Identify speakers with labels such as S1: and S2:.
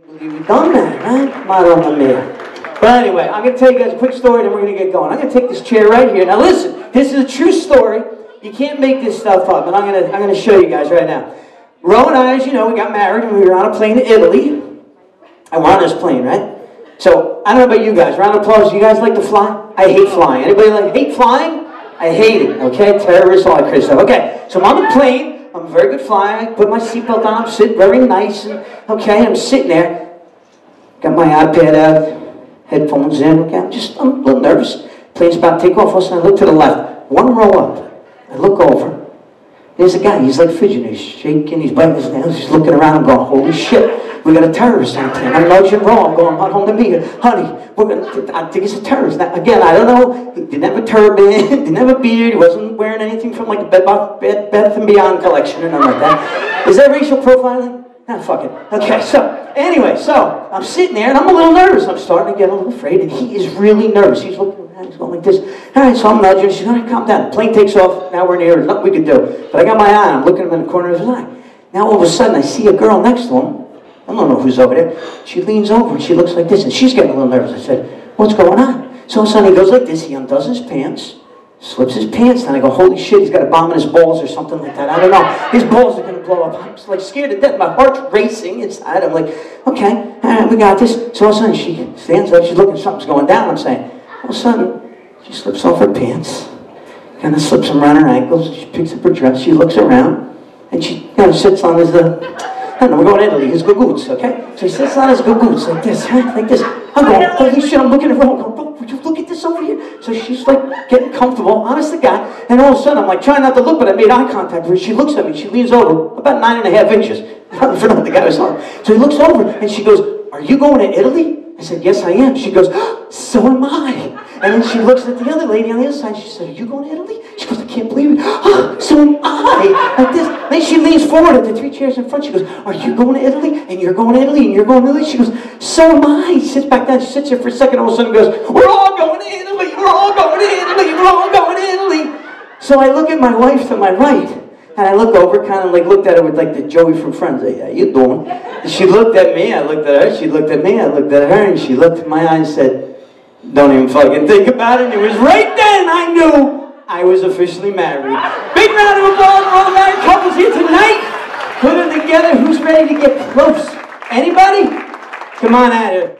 S1: You've done that, right? Madonna mia. But anyway, I'm going to tell you guys a quick story, then we're going to get going. I'm going to take this chair right here. Now listen, this is a true story. You can't make this stuff up, and I'm going to show you guys right now. Ro and I, as you know, we got married, and we were on a plane to Italy. And we're on this plane, right? So, I don't know about you guys. Round of applause. You guys like to fly? I hate flying. Anybody hate flying? I hate it, okay? Terrorists, all that crazy stuff. Okay, so I'm on the plane. I'm a very good flyer. I put my seatbelt on. I'm sitting very nice. And, okay, I'm sitting there. Got my iPad out. Headphones in. Okay, I'm a little nervous. Plane's about to take off. All of a sudden, I look to the left. One row up. I look over. There's a guy. He's like fidgeting. He's shaking. He's biting his nails. He's looking around. I'm going, holy shit. We got a terrorist on the plane. I'm nudging Ro. I'm going, home to me. Honey, I think it's a terrorist. Now, again, I don't know. He didn't have a turban. Didn't have a beard. He wasn't wearing anything from like the Bed & Beyond collection or nothing like that. Is that racial profiling? Nah, fuck it. Okay, so, anyway, so, I'm sitting there, and I'm a little nervous. I'm starting to get a little afraid, and he is really nervous. He's looking around, he's going like this. All right, so I'm nudging. She's going to calm down. The plane takes off. Now we're near. There's nothing we can do. But I got my eye on him. I'm looking at him in the corner of his eye. Now, all of a sudden, I see a girl next to him. I don't know who's over there. She leans over, and she looks like this, and she's getting a little nervous. I said, what's going on? So all of a sudden, he goes like this. He undoes his pants. Slips his pants down. I go, holy shit, he's got a bomb in his balls or something like that. I don't know. His balls are going to blow up. I'm like scared to death. My heart's racing inside. I'm like, okay, all right, we got this. So all of a sudden she stands up. She's looking, something's going down. I'm saying, all of a sudden she slips off her pants, kind of slips them around her ankles. She picks up her dress. She looks around, and she sits on his, I don't know, we're going to Italy, his gagoots, okay? So he sits on his gagoots like this, like this. I'm going, holy shit, I'm looking at Ro. I'm going, would you look at this over here? So she's like getting comfortable, honest to God, and all of a sudden I'm like trying not to look, but I made eye contact with her. She looks at me, she leans over, about 9.5 inches. For nothing, the guy was on. So he looks over and she goes, are you going to Italy? I said, yes, I am. She goes, so am I. And then she looks at the other lady on the other side. She said, are you going to Italy? She goes, I can't believe it. Oh, so am I. Like this. Then she leans forward at the 3 chairs in front. She goes, are you going to Italy? And you're going to Italy? And you're going to Italy? She goes, so am I. She sits back down. She sits there for a second. All of a sudden goes, we're all going to Italy. We're all going to Italy. We're all going to Italy. So I look at my wife to my right. And I look over, kind of like looked at her with like the Joey from Friends. Hey, how you doing? And she looked at me, I looked at her, she looked at me, I looked at her, and she looked in my eyes and said, don't even fucking think about it. And it was right then I knew I was officially married. Big round of applause for all the married couples here tonight. Put them together. Who's ready to get close? Anybody? Come on at it.